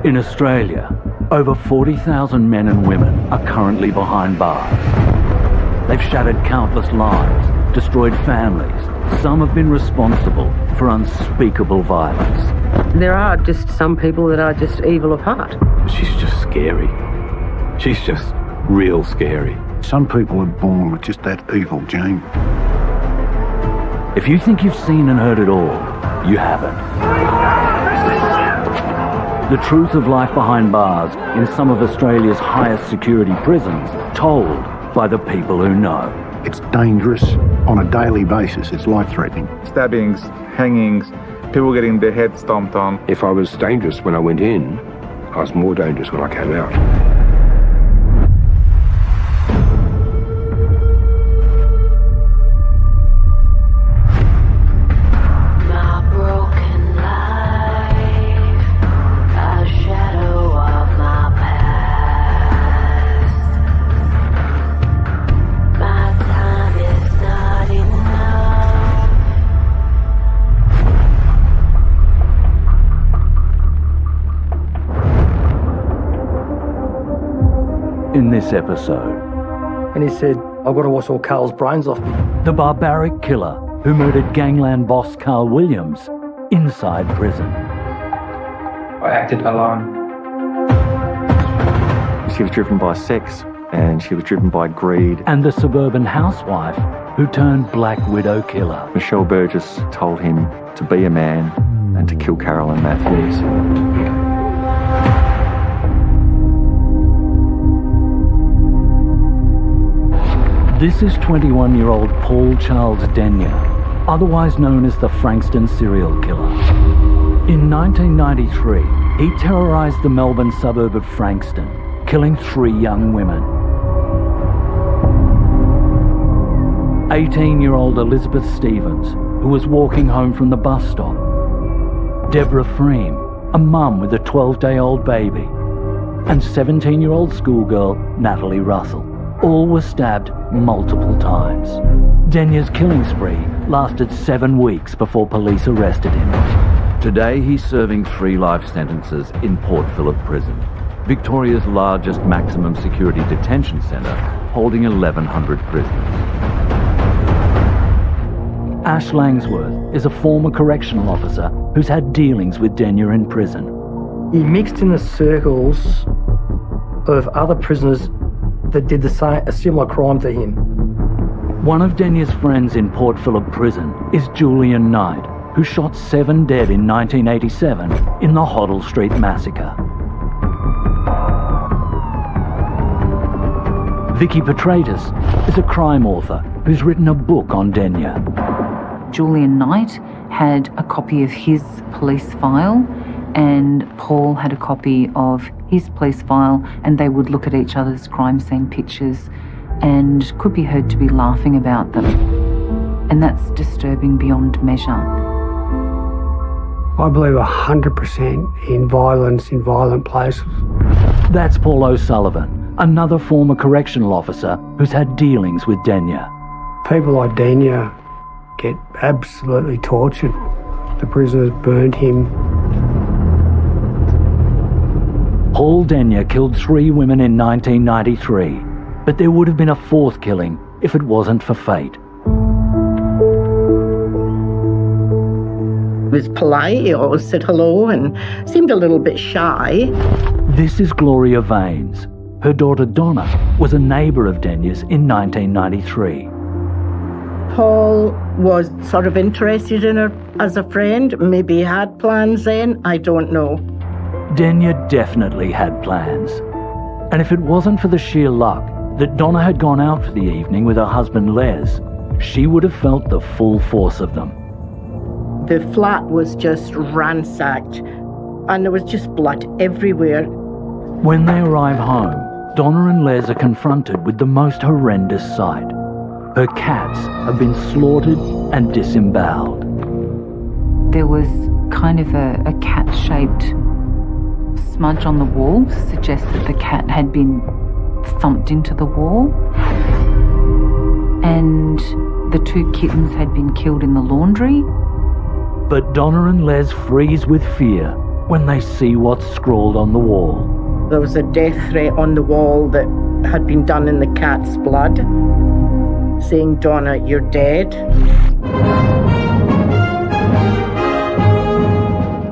In Australia, over 40,000 men and women are currently behind bars. They've shattered countless lives, destroyed families. Some have been responsible for unspeakable violence. There are just some people that are just evil of heart. She's just scary. She's just real scary. Some people are born with just that evil gene. If you think you've seen and heard it all, you haven't. The truth of life behind bars in some of Australia's highest security prisons, told by the people who know. It's dangerous on a daily basis. It's life-threatening. Stabbings, hangings, people getting their heads stomped on. If I was dangerous when I went in, I was more dangerous when I came out. In this episode, and he said, I've got to wash all Carl's brains off me. The barbaric killer who murdered gangland boss Carl Williams inside prison. I acted alone. She was driven by sex, and she was driven by greed. And the suburban housewife who turned Black Widow killer. Michelle Burgess told him to be a man and to kill Carolyn Matthews. This is 21-year-old Paul Charles Denyer, otherwise known as the Frankston serial killer. In 1993, he terrorised the Melbourne suburb of Frankston, killing 3 young women. 18-year-old Elizabeth Stevens, who was walking home from the bus stop. Deborah Freem, a mum with a 12-day-old baby. And 17-year-old schoolgirl Natalie Russell. All were stabbed multiple times. Denyer's killing spree lasted 7 weeks before police arrested him. Today he's serving 3 life sentences in Port Phillip Prison, Victoria's largest maximum security detention centre, holding 1,100 prisoners. Ash Langsworth is a former correctional officer who's had dealings with Denyer in prison. He mixed in the circles of other prisoners that did a similar crime to him. One of Denyer's friends in Port Phillip Prison is Julian Knight, who shot 7 dead in 1987 in the Hoddle Street Massacre. Vicky Petratus is a crime author who's written a book on Denyer. Julian Knight had a copy of his police file, and Paul had a copy of his police file, and they would look at each other's crime scene pictures and could be heard to be laughing about them. And that's disturbing beyond measure. I believe 100% in violence in violent places. That's Paul O'Sullivan, another former correctional officer who's had dealings with Denyer. People like Denyer get absolutely tortured. The prisoners burned him. Paul Denyer killed 3 women in 1993, but there would have been a 4th killing if it wasn't for fate. He was polite, he always said hello and seemed a little bit shy. This is Gloria Vaines. Her daughter Donna was a neighbour of Denyer's in 1993. Paul was sort of interested in her as a friend. Maybe he had plans then, I don't know. Denyer definitely had plans. And if it wasn't for the sheer luck that Donna had gone out for the evening with her husband Les, she would have felt the full force of them. The flat was just ransacked and there was just blood everywhere. When they arrive home, Donna and Les are confronted with the most horrendous sight. Her cats have been slaughtered and disemboweled. There was kind of a cat-shaped smudge on the wall to suggest that the cat had been thumped into the wall. And the 2 kittens had been killed in the laundry. But Donna and Les freeze with fear when they see what's scrawled on the wall. There was a death threat on the wall that had been done in the cat's blood, saying, "Donna, you're dead."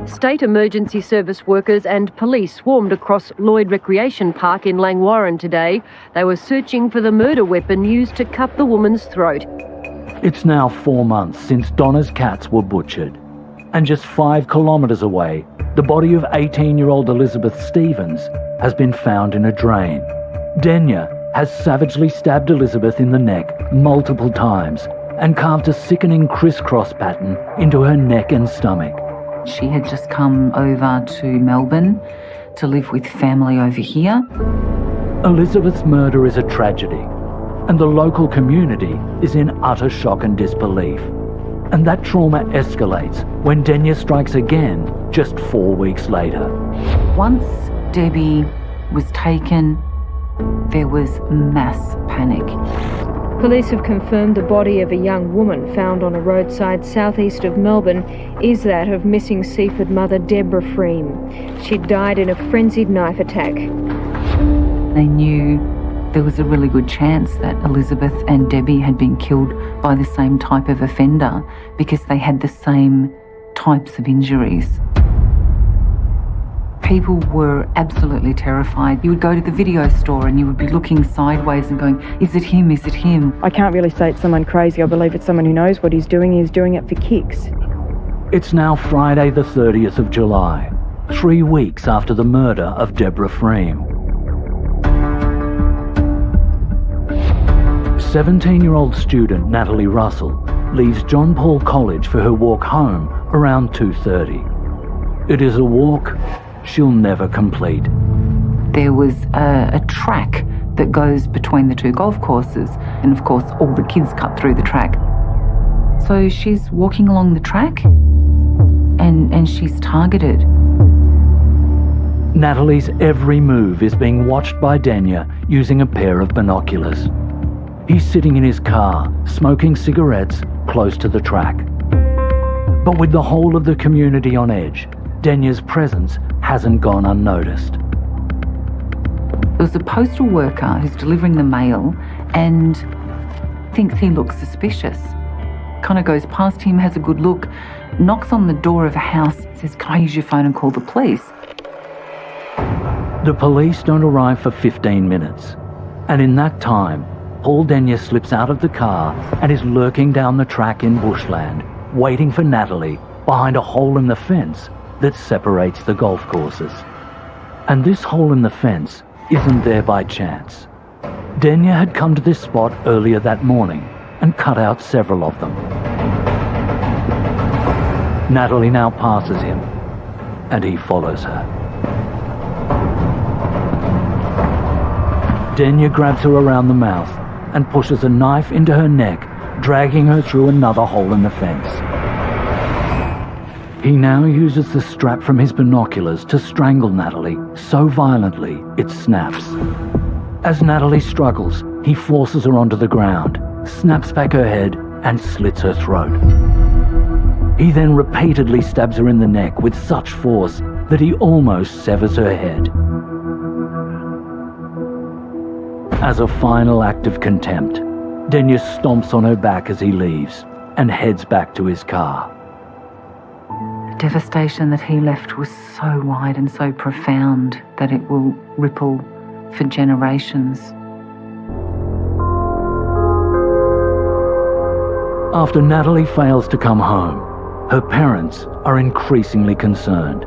State emergency service workers and police swarmed across Lloyd Recreation Park in Langwarrin today. They were searching for the murder weapon used to cut the woman's throat. It's now 4 months since Donna's cats were butchered. And just 5 kilometres away, the body of 18-year-old Elizabeth Stevens has been found in a drain. Denya has savagely stabbed Elizabeth in the neck multiple times and carved a sickening crisscross pattern into her neck and stomach. She had just come over to Melbourne to live with family over here. Elizabeth's murder is a tragedy, and the local community is in utter shock and disbelief. And that trauma escalates when Denya strikes again just 4 weeks later. Once Debbie was taken, there was mass panic. Police have confirmed the body of a young woman found on a roadside southeast of Melbourne is that of missing Seaford mother Deborah Freem. She'd died in a frenzied knife attack. They knew there was a really good chance that Elizabeth and Debbie had been killed by the same type of offender because they had the same types of injuries. People were absolutely terrified. You would go to the video store and you would be looking sideways and going, is it him, is it him? I can't really say it's someone crazy. I believe it's someone who knows what he's doing. He's doing it for kicks. It's now Friday the 30th of July, 3 weeks after the murder of Deborah Freem. 17-year-old student Natalie Russell leaves John Paul College for her walk home around 2:30. It is a walk she'll never complete. There was a track that goes between the 2 golf courses, and of course all the kids cut through the track. So she's walking along the track and she's targeted. Natalie's every move is being watched by Denya using a pair of binoculars. He's sitting in his car, smoking cigarettes close to the track. But with the whole of the community on edge, Denya's presence hasn't gone unnoticed. There was a postal worker who's delivering the mail and thinks he looks suspicious. Kind of goes past him, has a good look, knocks on the door of a house, says, "Can I use your phone and call the police?" The police don't arrive for 15 minutes. And in that time, Paul Denya slips out of the car and is lurking down the track in bushland, waiting for Natalie behind a hole in the fence that separates the golf courses. And this hole in the fence isn't there by chance. Denya had come to this spot earlier that morning and cut out several of them. Natalie now passes him, and he follows her. Denya grabs her around the mouth and pushes a knife into her neck, dragging her through another hole in the fence. He now uses the strap from his binoculars to strangle Natalie so violently it snaps. As Natalie struggles, he forces her onto the ground, snaps back her head and slits her throat. He then repeatedly stabs her in the neck with such force that he almost severs her head. As a final act of contempt, Denya stomps on her back as he leaves and heads back to his car. The devastation that he left was so wide and so profound that it will ripple for generations. After Natalie fails to come home, her parents are increasingly concerned.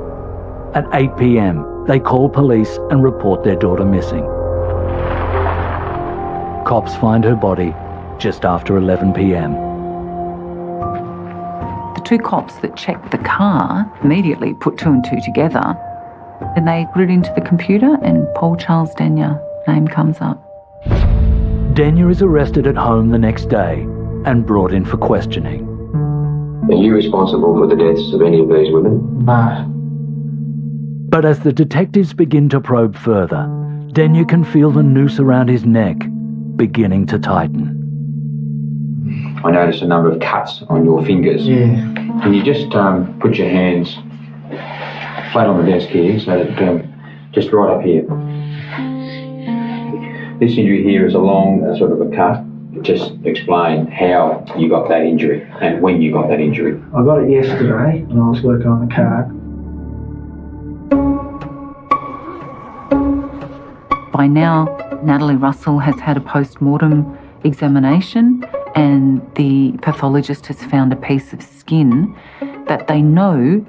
At 8 p.m, they call police and report their daughter missing. Cops find her body just after 11 p.m. The 2 cops that checked the car immediately put 2 and 2 together. Then they put it into the computer and Paul Charles Denya name comes up. Denya is arrested at home the next day and brought in for questioning. Are you responsible for the deaths of any of these women? No. But as the detectives begin to probe further, Denya can feel the noose around his neck beginning to tighten. I noticed a number of cuts on your fingers. Yeah. Can you just put your hands flat on the desk here, so that just right up here. This injury here is a long sort of a cut. Just explain how you got that injury and when you got that injury. I got it yesterday when I was working on the car. By now, Natalie Russell has had a post-mortem examination and the pathologist has found a piece of skin that they know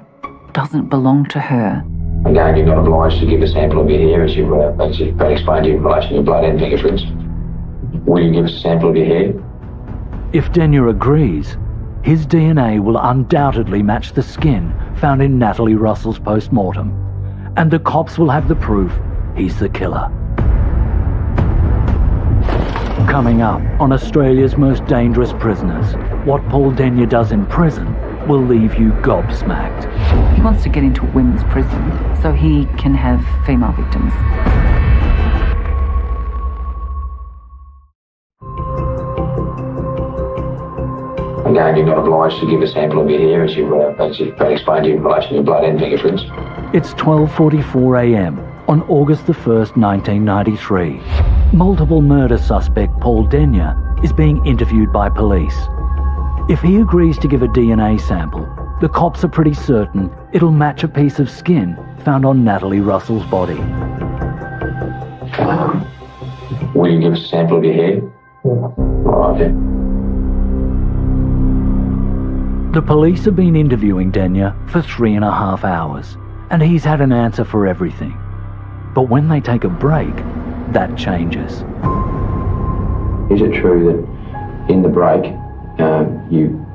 doesn't belong to her. Again, you're not obliged to give a sample of your hair as you've explained in relation to your blood and fingerprints. Will you give us a sample of your hair? If Denya agrees, his DNA will undoubtedly match the skin found in Natalie Russell's post-mortem, and the cops will have the proof he's the killer. Coming up on Australia's most dangerous prisoners, what Paul Denya does in prison will leave you gobsmacked. He wants to get into a women's prison so he can have female victims. Again, you're not obliged to give a sample of your hair as you've explained in relation to your blood and fingerprints. It's 12:44 a.m. on August the 1st, 1993. Multiple murder suspect Paul Denya is being interviewed by police. If he agrees to give a DNA sample, the cops are pretty certain it'll match a piece of skin found on Natalie Russell's body. Will you give us a sample of your hair? All right then. The police have been interviewing Denya for 3.5 hours, and he's had an answer for everything. But when they take a break, that changes. Is it true that in the break you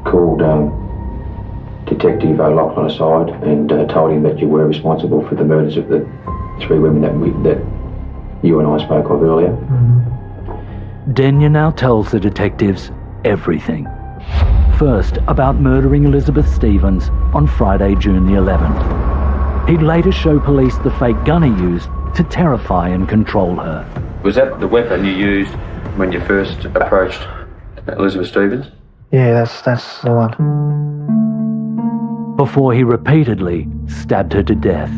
called Detective O'Loughlin aside and told him that you were responsible for the murders of the 3 women that you and I spoke of earlier? Mm-hmm. Denya now tells the detectives everything. First, about murdering Elizabeth Stevens on Friday, June the 11th. He'd later show police the fake gun he used to terrify and control her. Was that the weapon you used when you first approached Elizabeth Stevens? Yeah, that's the one. Before he repeatedly stabbed her to death.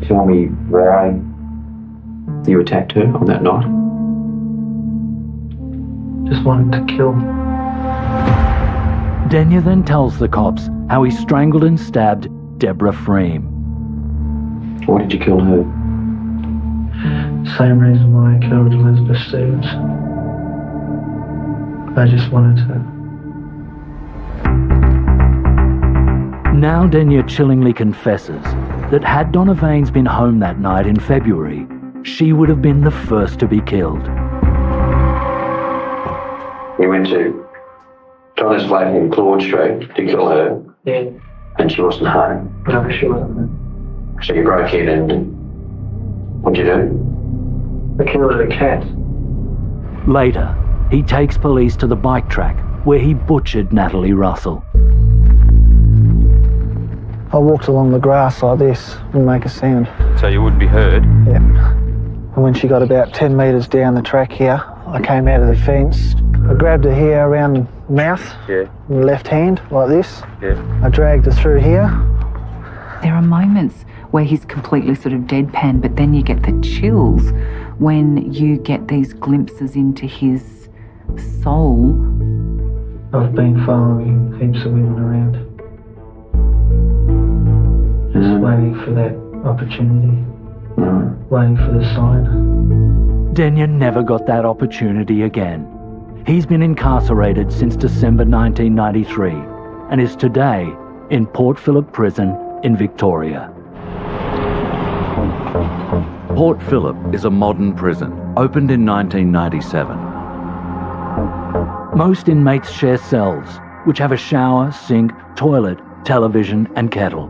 Tell me why you attacked her on that night. Just wanted to kill. Denya then tells the cops how he strangled and stabbed Deborah Freem. Why did you kill her? Same reason why I killed Elizabeth Stevens. I just wanted to. Now Denya chillingly confesses that had Donna Vaines been home that night in February, she would have been the first to be killed. You went to Donna's flat in Claude Street to kill her. Yeah. And she wasn't home. No, she wasn't. So you broke in and what'd you do? I killed a cat. Later, he takes police to the bike track where he butchered Natalie Russell. I walked along the grass like this and make a sound. So you would be heard? Yeah. And when she got about 10 metres down the track here, I came out of the fence. I grabbed her here around the mouth, yeah, in the left hand, like this. Yeah. I dragged her through here. There are moments where he's completely sort of deadpan, but then you get the chills when you get these glimpses into his soul. I've been following heaps of women around. Just waiting for that opportunity. Waiting for the sign. Denya never got that opportunity again. He's been incarcerated since December 1993 and is today in Port Phillip Prison in Victoria. Port Phillip is a modern prison, opened in 1997. Most inmates share cells, which have a shower, sink, toilet, television and kettle.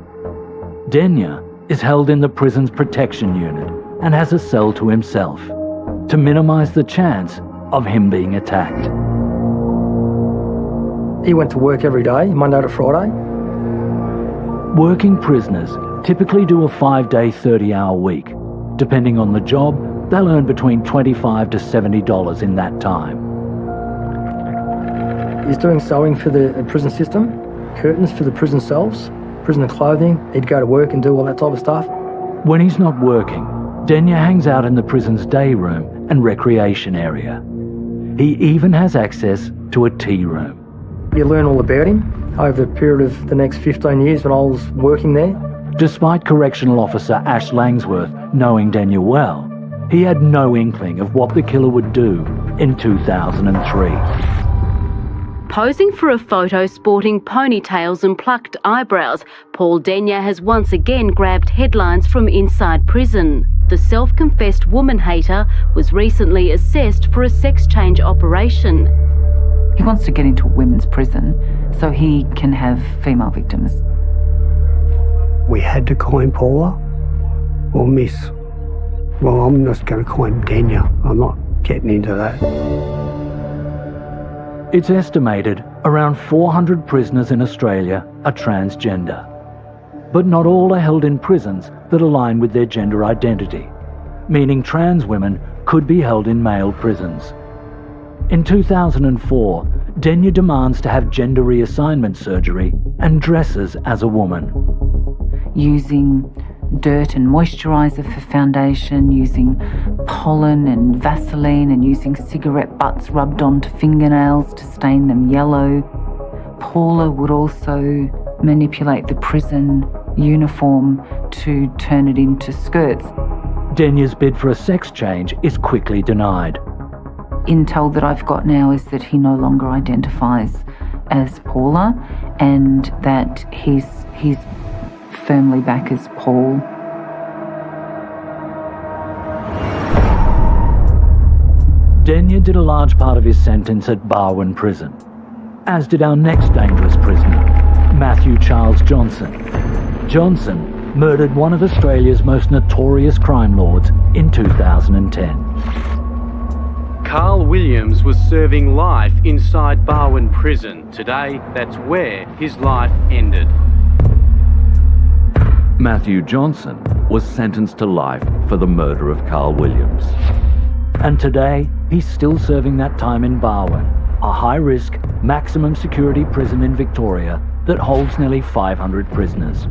Denya is held in the prison's protection unit and has a cell to himself to minimise the chance of him being attacked. He went to work every day, Monday to Friday. Working prisoners typically do a 5-day, 30-hour week. Depending on the job, they'll earn between $25 to $70 in that time. He's doing sewing for the prison system, curtains for the prison cells. prisoner clothing. He'd go to work and do all that type of stuff. When he's not working, Denya hangs out in the prison's day room and recreation area. He even has access to a tea room. You learn all about him over the period of the next 15 years when I was working there. Despite Correctional Officer Ash Langsworth knowing Denya well, he had no inkling of what the killer would do in 2003. Posing for a photo sporting ponytails and plucked eyebrows, Paul Denya has once again grabbed headlines from inside prison. The self-confessed woman hater was recently assessed for a sex change operation. He wants to get into a women's prison so he can have female victims. We had to call him Paula or Miss. Well, I'm just going to call him Denya. I'm not getting into that. It's estimated around 400 prisoners in Australia are transgender. But not all are held in prisons that align with their gender identity, meaning trans women could be held in male prisons. In 2004, Denya demands to have gender reassignment surgery and dresses as a woman. Using dirt and moisturiser for foundation, using pollen and Vaseline, and using cigarette butts rubbed onto fingernails to stain them yellow. Paula would also manipulate the prison uniform to turn it into skirts. Denya's bid for a sex change is quickly denied. Intel that I've got now is that he no longer identifies as Paula and that he's firmly back as Paul. Denya did a large part of his sentence at Barwon Prison, as did our next dangerous prisoner, Matthew Charles Johnson. Johnson murdered one of Australia's most notorious crime lords in 2010. Carl Williams was serving life inside Barwon Prison. Today, that's where his life ended. Matthew Johnson was sentenced to life for the murder of Carl Williams. And today, he's still serving that time in Barwon, a high-risk, maximum security prison in Victoria that holds nearly 500 prisoners.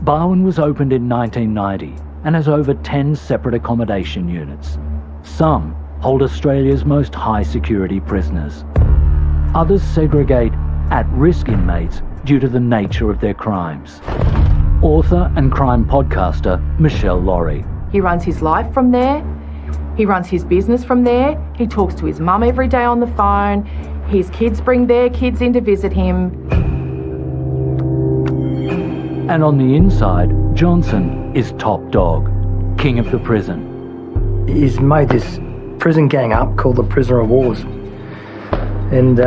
Barwon was opened in 1990 and has over 10 separate accommodation units. Some hold Australia's most high-security prisoners. Others segregate at-risk inmates due to the nature of their crimes. Author and crime podcaster Michelle Laurie. He runs his life from there. He runs his business from there. He talks to his mum every day on the phone. His kids bring their kids in to visit him. And on the inside, Johnson is top dog, king of the prison. He's made this prison gang up called the Prisoner of Wars. And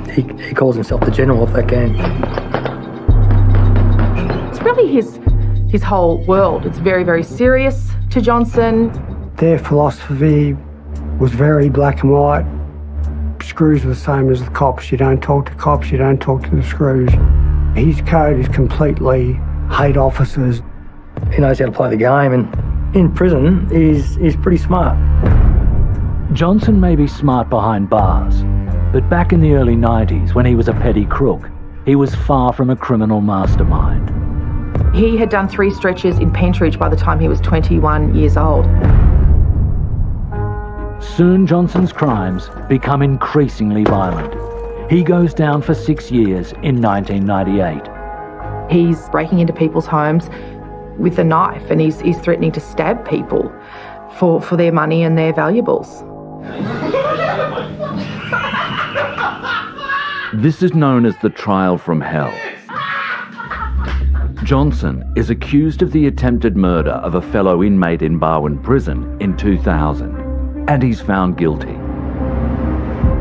he calls himself the general of that gang. It's really his whole world. It's very, very serious to Johnson. Their philosophy was very black and white. Screws were the same as the cops. You don't talk to cops, you don't talk to the screws. His code is completely hate officers. He knows how to play the game, and in prison, he's pretty smart. Johnson may be smart behind bars, but back in the early 90s, when he was a petty crook, he was far from a criminal mastermind. He had done 3 stretches in Pentridge by the time he was 21 years old. Soon Johnson's crimes become increasingly violent. He goes down for 6 years in 1998. He's breaking into people's homes with a knife, and he's threatening to stab people for their money and their valuables. This is known as the trial from hell. Johnson is accused of the attempted murder of a fellow inmate in Barwon Prison in 2000, and he's found guilty.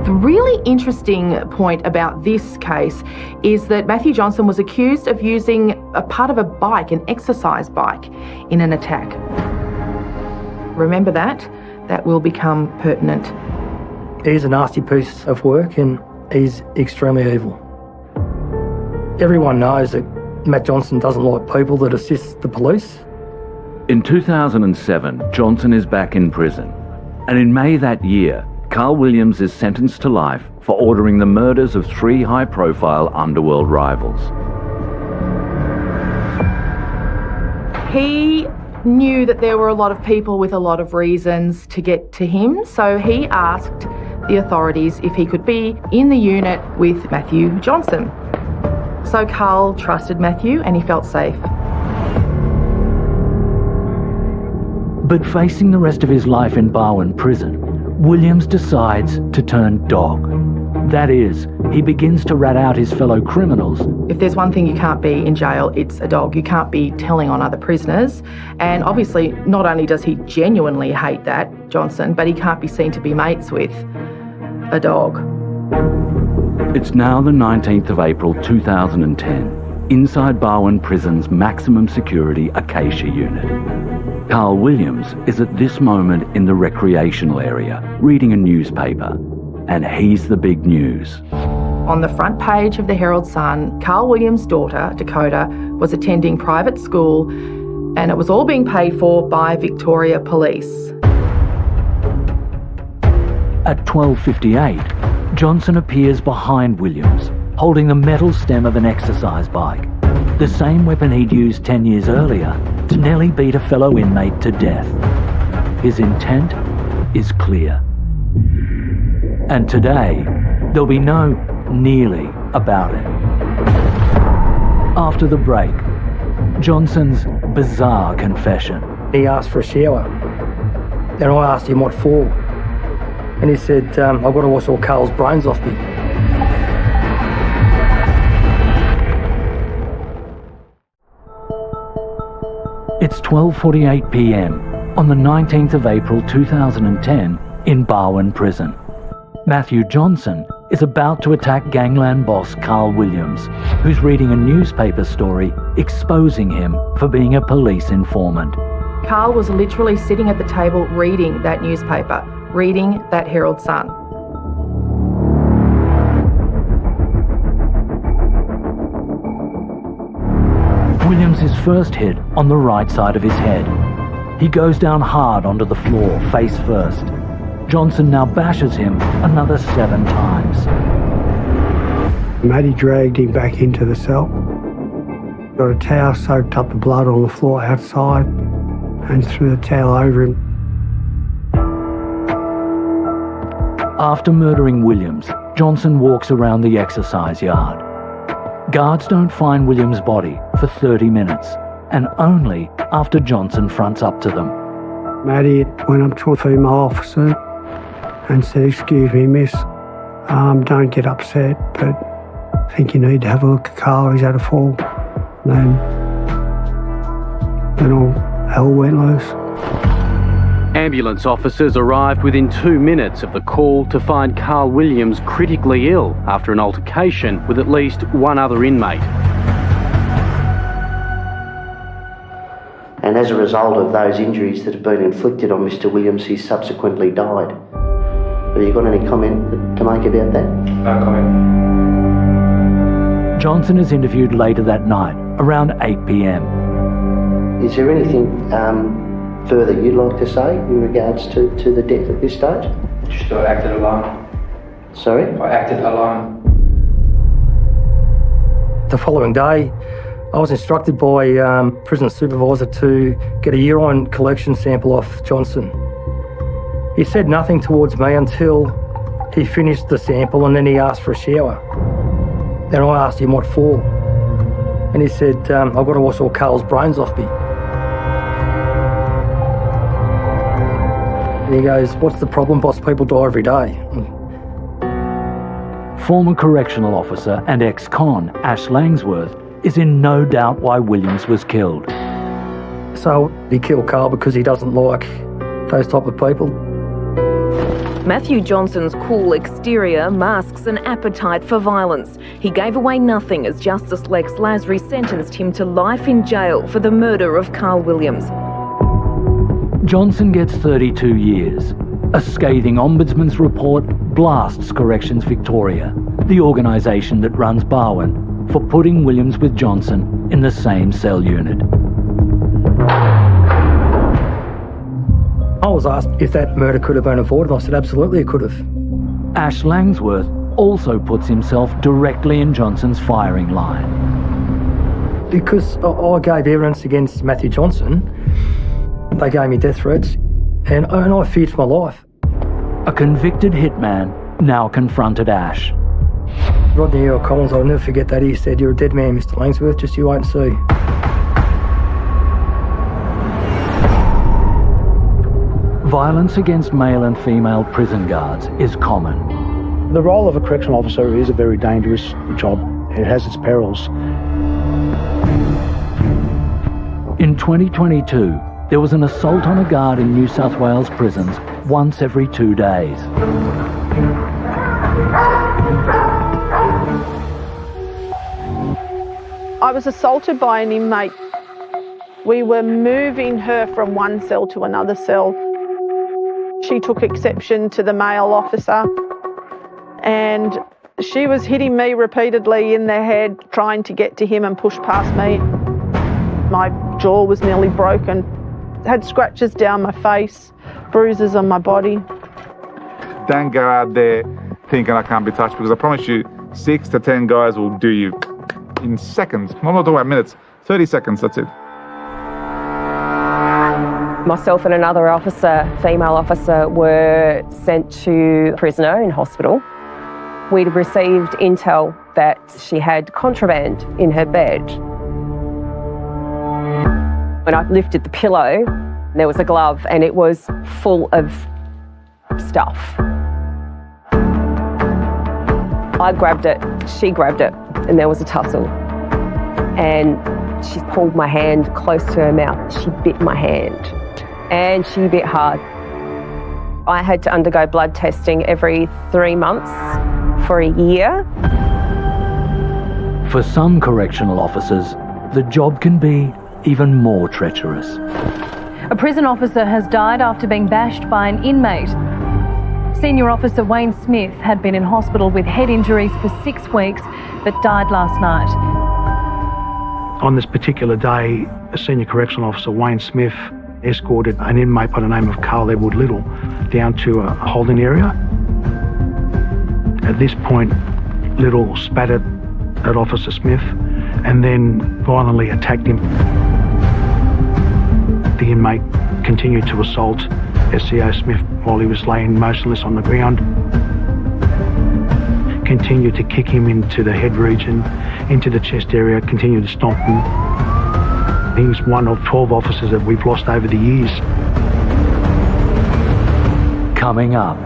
The really interesting point about this case is that Matthew Johnson was accused of using a part of a bike, an exercise bike, in an attack. Remember that? That will become pertinent. He's a nasty piece of work and he's extremely evil. Everyone knows that Matt Johnson doesn't like people that assist the police. In 2007, Johnson is back in prison, and in May that year, Carl Williams is sentenced to life for ordering the murders of 3 high-profile underworld rivals. He knew that there were a lot of people with a lot of reasons to get to him, so he asked the authorities if he could be in the unit with Matthew Johnson. So Carl trusted Matthew and he felt safe. But facing the rest of his life in Barwon Prison, Williams decides to turn dog. That is, he begins to rat out his fellow criminals. If there's one thing you can't be in jail, it's a dog. You can't be telling on other prisoners. And obviously, not only does he genuinely hate that, Johnson, but he can't be seen to be mates with a dog. It's now the 19th of April 2010, inside Barwon Prison's maximum security Acacia unit. Carl Williams is at this moment in the recreational area, reading a newspaper. And he's the big news. On the front page of the Herald Sun, Carl Williams' daughter, Dakota, was attending private school and it was all being paid for by Victoria Police. At 12:58, Johnson appears behind Williams, holding the metal stem of an exercise bike, the same weapon he'd used 10 years earlier to nearly beat a fellow inmate to death. His intent is clear. And today, there'll be no nearly about it. After the break, Johnson's bizarre confession. He asked for a shower. Then I asked him what for. And he said, I've got to wash all Carl's brains off me. It's 12:48 p.m. on the 19th of April 2010 in Barwon Prison. Matthew Johnson is about to attack gangland boss Carl Williams, who's reading a newspaper story exposing him for being a police informant. Carl was literally sitting at the table reading that newspaper, reading that Herald Sun. Williams is first hit on the right side of his head. He goes down hard onto the floor, face first. Johnson now bashes him another 7 times. Matty dragged him back into the cell. Got a towel, soaked up the blood on the floor outside and threw the towel over him. After murdering Williams, Johnson walks around the exercise yard. Guards don't find Williams' body for 30 minutes, and only after Johnson fronts up to them. Matty went up to a female officer and said, "Excuse me, miss, don't get upset, but I think you need to have a look at Carl, he's had a fall." Then all hell went loose. Ambulance officers arrived within 2 minutes of the call to find Carl Williams critically ill after an altercation with at least one other inmate. And as a result of those injuries that have been inflicted on Mr. Williams, he subsequently died. Have you got any comment to make about that? No comment. Johnson is interviewed later that night, around 8 p.m. Is there anything further you'd like to say in regards to the death at this stage? Just I acted alone. Sorry? I acted alone. The following day, I was instructed by prison supervisor to get a urine collection sample off Johnson. He said nothing towards me until he finished the sample and then he asked for a shower. Then I asked him what for. And he said, I've got to wash all Carl's brains off me. And he goes, "What's the problem, boss? People die every day." Former correctional officer and ex-con Ash Langsworth is in no doubt why Williams was killed. So he killed Carl because he doesn't like those type of people. Matthew Johnson's cool exterior masks an appetite for violence. He gave away nothing as Justice Lex Lasry sentenced him to life in jail for the murder of Carl Williams. Johnson gets 32 years. A scathing ombudsman's report blasts Corrections Victoria, the organisation that runs Barwon, for putting Williams with Johnson in the same cell unit. I was asked if that murder could have been avoided. I said absolutely it could have. Ash Langsworth also puts himself directly in Johnson's firing line. Because I gave evidence against Matthew Johnson, they gave me death threats, and I feared for my life. A convicted hitman now confronted Ash. Rodney Earl Collins, I'll never forget that. He said, "You're a dead man, Mr. Langsworth, just you wait and see." Violence against male and female prison guards is common. The role of a correctional officer is a very dangerous job. It has its perils. In 2022, there was an assault on a guard in New South Wales prisons once every 2 days. I was assaulted by an inmate. We were moving her from one cell to another cell. She took exception to the male officer, and she was hitting me repeatedly in the head, trying to get to him and push past me. My jaw was nearly broken. Had scratches down my face, bruises on my body. Don't go out there thinking I can't be touched, because I promise you 6 to 10 guys will do you in seconds. I'm not talking about minutes, 30 seconds, that's it. Myself and another officer, female officer, were sent to a prisoner in hospital. We'd received intel that she had contraband in her bed. When I lifted the pillow, there was a glove and it was full of stuff. I grabbed it, she grabbed it, and there was a tussle. And she pulled my hand close to her mouth. She bit my hand, and she bit hard. I had to undergo blood testing every 3 months for a year. For some correctional officers, the job can be even more treacherous. A prison officer has died after being bashed by an inmate. Senior Officer Wayne Smith had been in hospital with head injuries for 6 weeks, but died last night. On this particular day, Senior Correctional Officer Wayne Smith escorted an inmate by the name of Carl Edward Little down to a holding area. At this point, Little spat at Officer Smith and then violently attacked him. The inmate continued to assault SCO Smith while he was laying motionless on the ground. Continued to kick him into the head region, into the chest area, continued to stomp him. He was one of 12 officers that we've lost over the years. Coming up,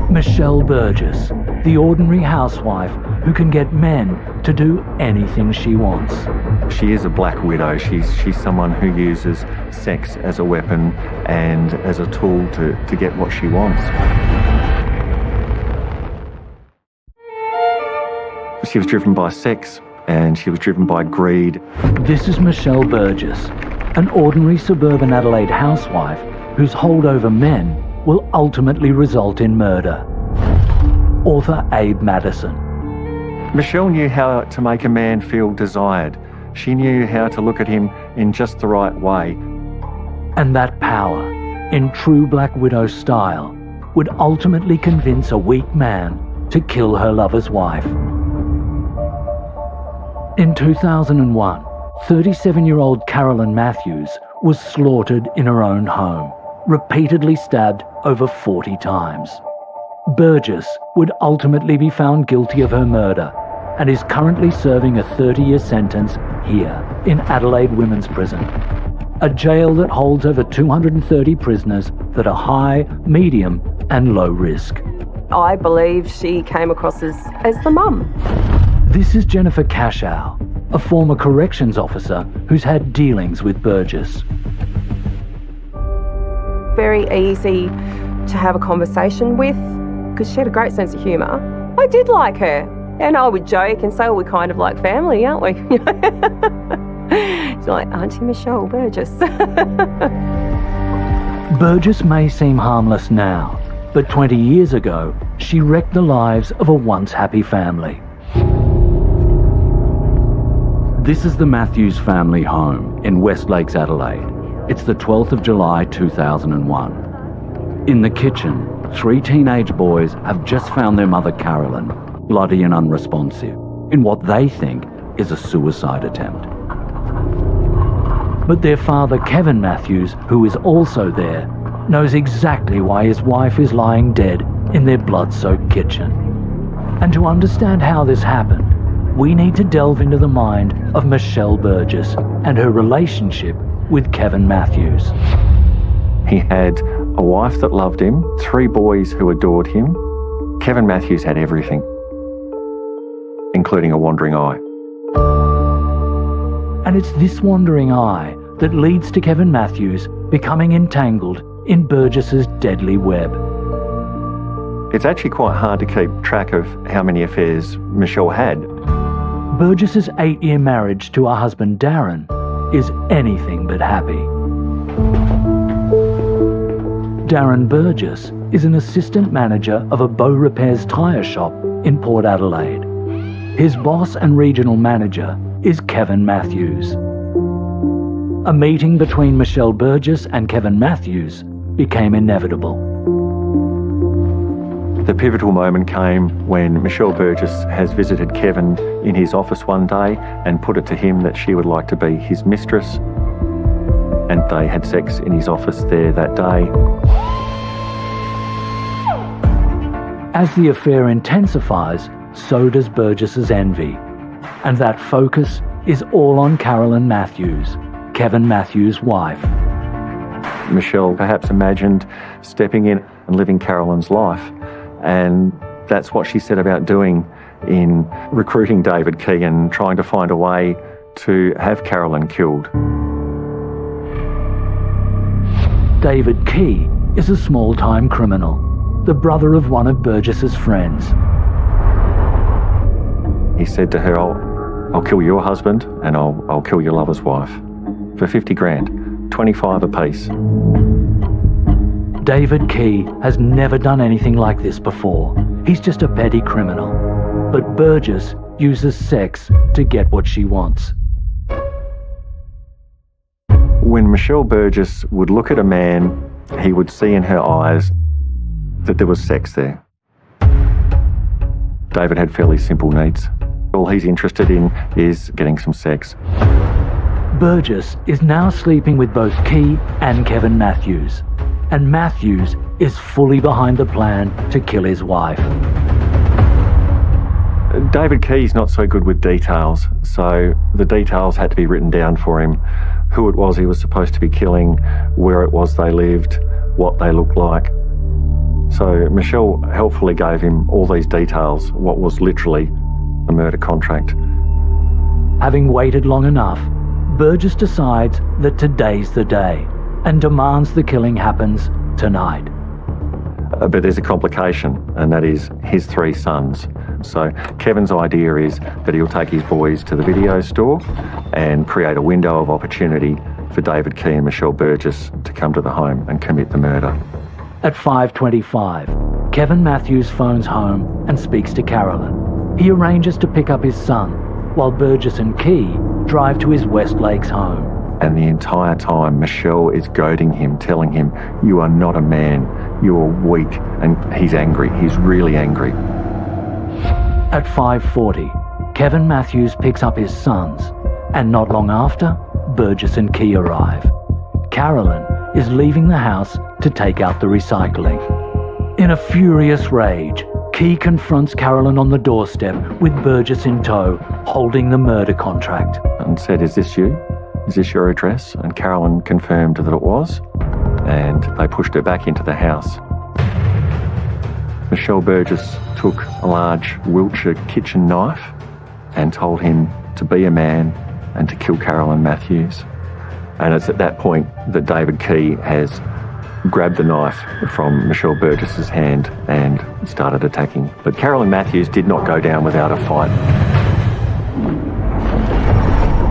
Michelle Burgess, the ordinary housewife who can get men to do anything she wants. She is a black widow. She's someone who uses sex as a weapon and as a tool to get what she wants. She was driven by sex and she was driven by greed. This is Michelle Burgess, an ordinary suburban Adelaide housewife whose hold over men will ultimately result in murder. Author Abe Madison. Michelle knew how to make a man feel desired. She knew how to look at him in just the right way. And that power, in true Black Widow style, would ultimately convince a weak man to kill her lover's wife. In 2001, 37-year-old Carolyn Matthews was slaughtered in her own home, repeatedly stabbed over 40 times. Burgess would ultimately be found guilty of her murder and is currently serving a 30-year sentence here in Adelaide Women's Prison, a jail that holds over 230 prisoners that are high, medium and low risk. I believe she came across as the mum. This is Jennifer Cashow, a former corrections officer who's had dealings with Burgess. Very easy to have a conversation with because she had a great sense of humour. I did like her. And I would joke and say, well, we're kind of like family, aren't we? She's like, Auntie Michelle Burgess. Burgess may seem harmless now, but 20 years ago, she wrecked the lives of a once happy family. This is the Matthews family home in West Lakes, Adelaide. It's the 12th of July, 2001. In the kitchen, 3 teenage boys have just found their mother, Carolyn, bloody and unresponsive, in what they think is a suicide attempt. But their father, Kevin Matthews, who is also there, knows exactly why his wife is lying dead in their blood-soaked kitchen. And to understand how this happened, we need to delve into the mind of Michelle Burgess and her relationship with Kevin Matthews. He had a wife that loved him, 3 boys who adored him. Kevin Matthews had everything, including a wandering eye. And it's this wandering eye that leads to Kevin Matthews becoming entangled in Burgess's deadly web. It's actually quite hard to keep track of how many affairs Michelle had. Burgess's 8-year marriage to her husband Darren is anything but happy. Darren Burgess is an assistant manager of a Bow Repairs tyre shop in Port Adelaide. His boss and regional manager is Kevin Matthews. A meeting between Michelle Burgess and Kevin Matthews became inevitable. The pivotal moment came when Michelle Burgess has visited Kevin in his office one day and put it to him that she would like to be his mistress. And they had sex in his office there that day. As the affair intensifies, so does Burgess's envy. And that focus is all on Carolyn Matthews, Kevin Matthews' wife. Michelle perhaps imagined stepping in and living Carolyn's life. And that's what she set about doing in recruiting David Key and trying to find a way to have Carolyn killed. David Key is a small-time criminal, the brother of one of Burgess's friends. He said to her, I'll kill your husband and I'll kill your lover's wife for 50 grand, 25 apiece. David Key has never done anything like this before. He's just a petty criminal. But Burgess uses sex to get what she wants. When Michelle Burgess would look at a man, he would see in her eyes that there was sex there. David had fairly simple needs. All he's interested in is getting some sex. Burgess is now sleeping with both Key and Kevin Matthews. And Matthews is fully behind the plan to kill his wife. David Key's not so good with details, so the details had to be written down for him. Who it was he was supposed to be killing, where it was they lived, what they looked like. So Michelle helpfully gave him all these details, what was literally a murder contract. Having waited long enough, Burgess decides that today's the day and demands the killing happens tonight. But there's a complication, and that is his 3 sons. So Kevin's idea is that he'll take his boys to the video store and create a window of opportunity for David Key and Michelle Burgess to come to the home and commit the murder. At 5:25, Kevin Matthews phones home and speaks to Carolyn. He arranges to pick up his son, while Burgess and Key drive to his West Lakes home. And the entire time, Michelle is goading him, telling him, you are not a man, you are weak. And he's angry, he's really angry. At 5:40, Kevin Matthews picks up his sons, and not long after, Burgess and Key arrive. Carolyn is leaving the house to take out the recycling. In a furious rage, Key confronts Carolyn on the doorstep with Burgess in tow, holding the murder contract. And said, is this you? Is this your address? And Carolyn confirmed that it was, and they pushed her back into the house. Michelle Burgess took a large Wiltshire kitchen knife and told him to be a man and to kill Carolyn Matthews. And it's at that point that David Key has grabbed the knife from Michelle Burgess's hand and started attacking. But Carolyn Matthews did not go down without a fight.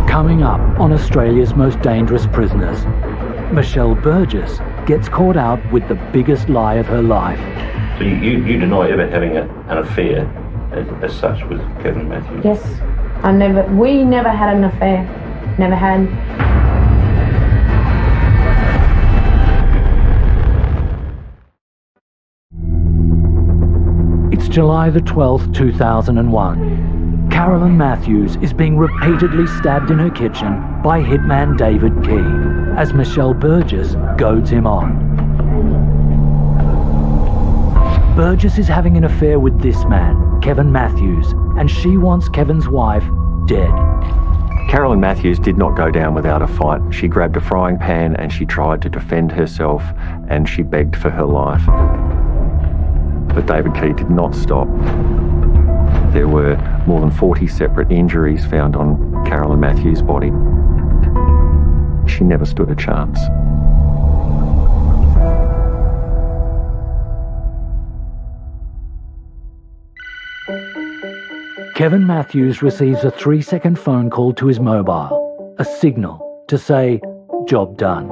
Coming up on Australia's most dangerous prisoners, Michelle Burgess gets caught out with the biggest lie of her life. So you deny ever having an affair as such with Kevin Matthews? Yes, we never had an affair. Never had. It's July the 12th, 2001. Carolyn Matthews is being repeatedly stabbed in her kitchen by hitman David Key as Michelle Burgess goads him on. Burgess is having an affair with this man, Kevin Matthews, and she wants Kevin's wife dead. Carolyn Matthews did not go down without a fight. She grabbed a frying pan and she tried to defend herself, and she begged for her life. But David Key did not stop. There were more than 40 separate injuries found on Carolyn Matthews' body. She never stood a chance. Kevin Matthews receives a 3-second phone call to his mobile, a signal to say, job done.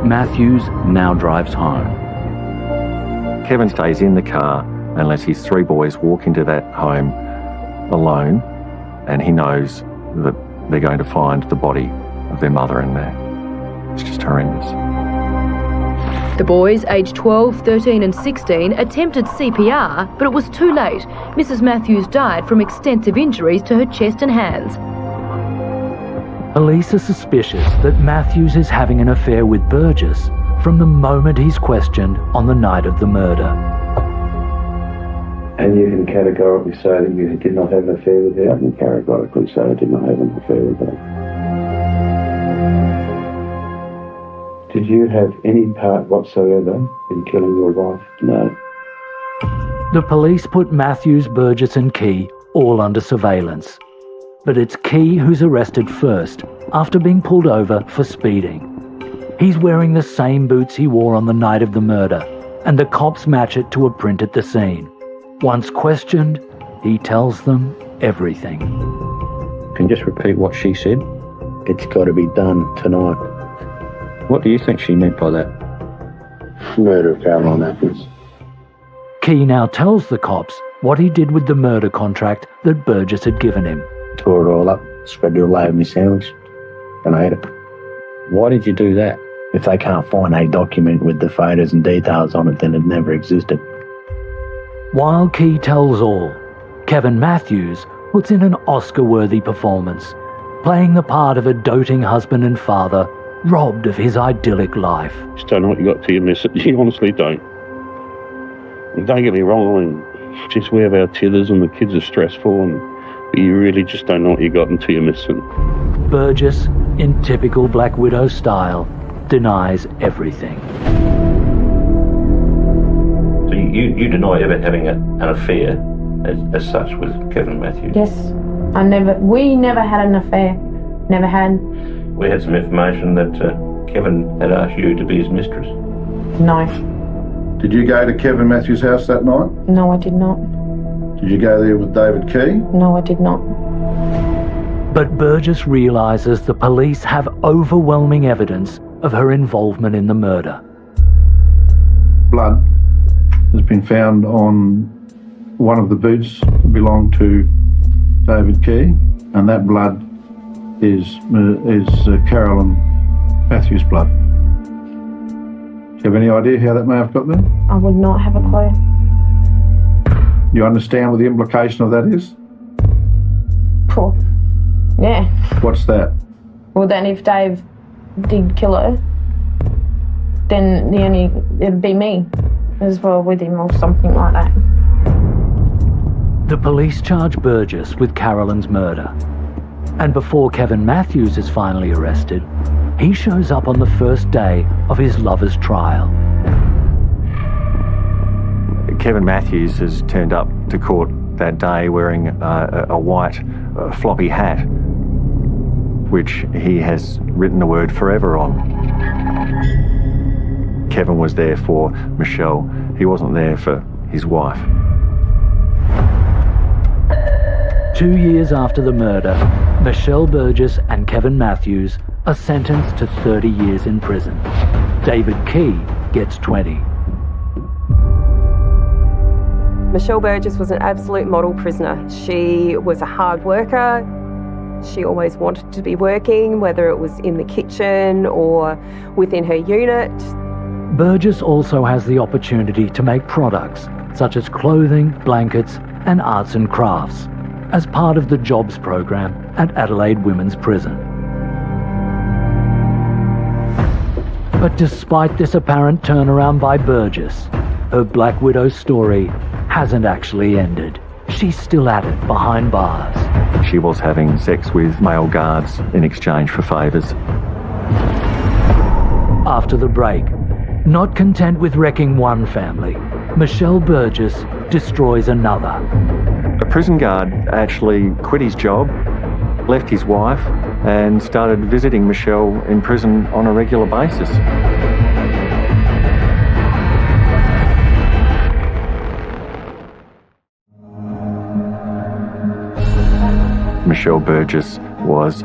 Matthews now drives home. Kevin stays in the car unless his 3 boys walk into that home alone, and he knows that they're going to find the body of their mother in there. It's just horrendous. The boys, aged 12, 13 and 16, attempted CPR, but it was too late. Mrs. Matthews died from extensive injuries to her chest and hands. Police are suspicious that Matthews is having an affair with Burgess from the moment he's questioned on the night of the murder. And you can categorically say that you did not have an affair with her? I can categorically say I did not have an affair with her. Did you have any part whatsoever in killing your wife? No. The police put Matthews, Burgess and Key all under surveillance. But it's Key who's arrested first after being pulled over for speeding. He's wearing the same boots he wore on the night of the murder, and the cops match it to a print at the scene. Once questioned, he tells them everything. Can you just repeat what she said? It's got to be done tonight. What do you think she meant by that? Murder of Carolyn Matthews. Key now tells the cops what he did with the murder contract that Burgess had given him. Tore it all up, spread it all over my sandwich, and I ate it. Why did you do that? If they can't find a document with the photos and details on it, then it never existed. While Key tells all, Kevin Matthews puts in an Oscar-worthy performance, playing the part of a doting husband and father robbed of his idyllic life. Just don't know what you got till you miss it. You honestly don't. And don't get me wrong, I mean, just we have our tithers and the kids are stressful, but you really just don't know what you got until you miss it. Burgess, in typical Black Widow style, denies everything. So you deny ever having an affair as such with Kevin Matthews? Yes, we never had an affair. Never had. We had some information that Kevin had asked you to be his mistress. No. Did you go to Kevin Matthews' house that night? No, I did not. Did you go there with David Key? No, I did not. But Burgess realises the police have overwhelming evidence of her involvement in the murder. Blood has been found on one of the boots that belonged to David Key, and that blood is Carolyn Matthews' blood. Do you have any idea how that may have got there? I would not have a clue. You understand what the implication of that is? Poor. Yeah. What's that? Well, then if Dave did kill her, then it'd be me as well with him or something like that. The police charge Burgess with Carolyn's murder. And before Kevin Matthews is finally arrested, he shows up on the first day of his lover's trial. Kevin Matthews has turned up to court that day wearing a white floppy hat, which he has written the word forever on. Kevin was there for Michelle. He wasn't there for his wife. 2 years after the murder, Michelle Burgess and Kevin Matthews are sentenced to 30 years in prison. David Key gets 20. Michelle Burgess was an absolute model prisoner. She was a hard worker. She always wanted to be working, whether it was in the kitchen or within her unit. Burgess also has the opportunity to make products such as clothing, blankets and arts and crafts as part of the jobs program at Adelaide Women's Prison. But despite this apparent turnaround by Burgess, her Black Widow story hasn't actually ended. She's still at it behind bars. She was having sex with male guards in exchange for favours. After the break, not content with wrecking one family, Michelle Burgess destroys another. A prison guard actually quit his job, left his wife, and started visiting Michelle in prison on a regular basis. Michelle Burgess was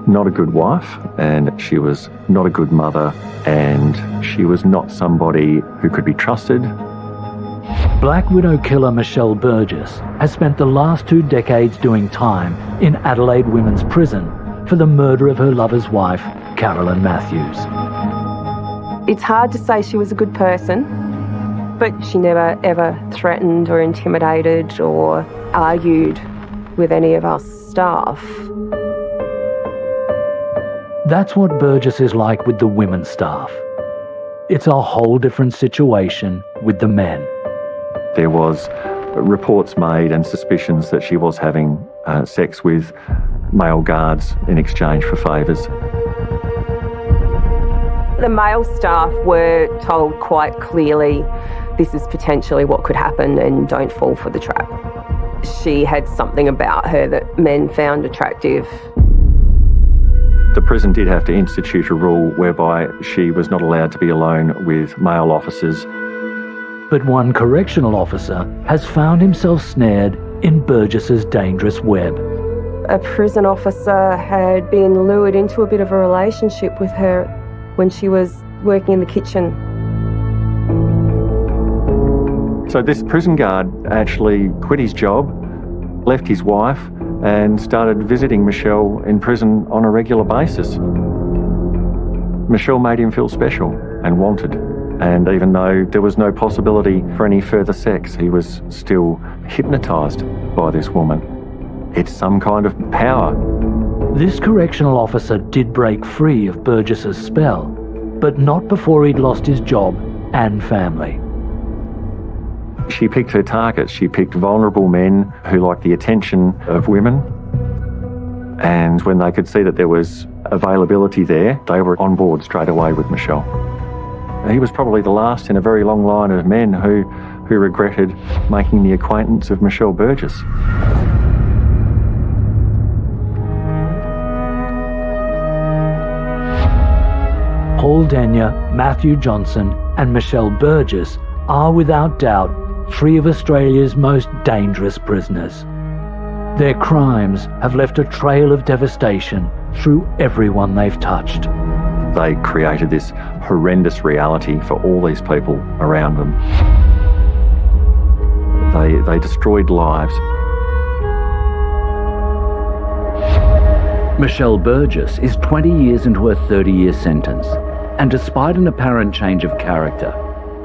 not a good wife, and she was not a good mother, and she was not somebody who could be trusted. Black Widow killer Michelle Burgess has spent the last 2 decades doing time in Adelaide Women's Prison for the murder of her lover's wife, Carolyn Matthews. It's hard to say she was a good person, but she never ever threatened or intimidated or argued with any of us staff. That's what Burgess is like with the women's staff. It's a whole different situation with the men. There was reports made and suspicions that she was having sex with male guards in exchange for favours. The male staff were told quite clearly this is potentially what could happen and don't fall for the trap. She had something about her that men found attractive. The prison did have to institute a rule whereby she was not allowed to be alone with male officers. But one correctional officer has found himself snared in Burgess's dangerous web. A prison officer had been lured into a bit of a relationship with her when she was working in the kitchen. So this prison guard actually quit his job, left his wife, and started visiting Michelle in prison on a regular basis. Michelle made him feel special and wanted. And even though there was no possibility for any further sex, he was still hypnotised by this woman. It's some kind of power. This correctional officer did break free of Burgess's spell, but not before he'd lost his job and family. She picked her targets. She picked vulnerable men who liked the attention of women. And when they could see that there was availability there, they were on board straight away with Michelle. He was probably the last in a very long line of men who regretted making the acquaintance of Michelle Burgess. Paul Denyer, Matthew Johnson and Michelle Burgess are without doubt 3 of Australia's most dangerous prisoners. Their crimes have left a trail of devastation through everyone they've touched. They created this horrendous reality for all these people around them. They destroyed lives. Michelle Burgess is 20 years into her 30-year sentence, and despite an apparent change of character,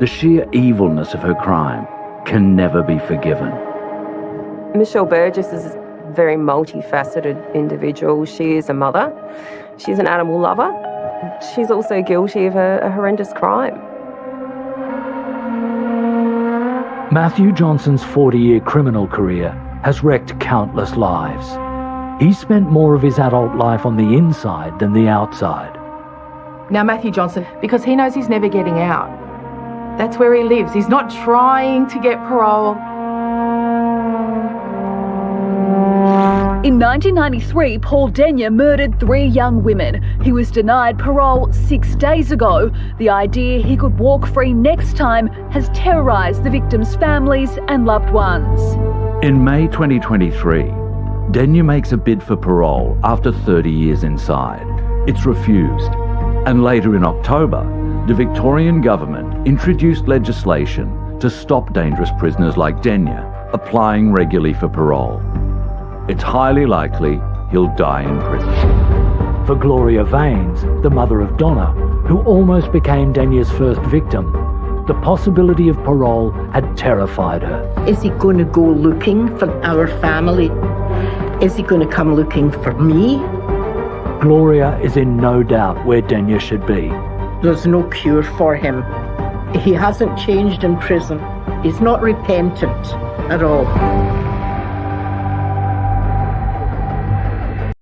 the sheer evilness of her crime can never be forgiven. Michelle Burgess is a very multifaceted individual. She is a mother. She's an animal lover. She's also guilty of a horrendous crime. Matthew Johnson's 40-year criminal career has wrecked countless lives. He spent more of his adult life on the inside than the outside. Now, Matthew Johnson, because he knows he's never getting out. That's where he lives. He's not trying to get parole. In 1993, Paul Denyer murdered 3 young women. He was denied parole 6 days ago. The idea he could walk free next time has terrorised the victims' families and loved ones. In May 2023, Denyer makes a bid for parole after 30 years inside. It's refused. And later in October, the Victorian government introduced legislation to stop dangerous prisoners like Denyer applying regularly for parole. It's highly likely he'll die in prison. For Gloria Vaines, the mother of Donna, who almost became Denyer's first victim, The possibility of parole had terrified her. Is he going to go looking for our family? Is he going to come looking for me? Gloria is in no doubt where Denya should be. There's no cure for him. He hasn't changed in prison. He's not repentant at all.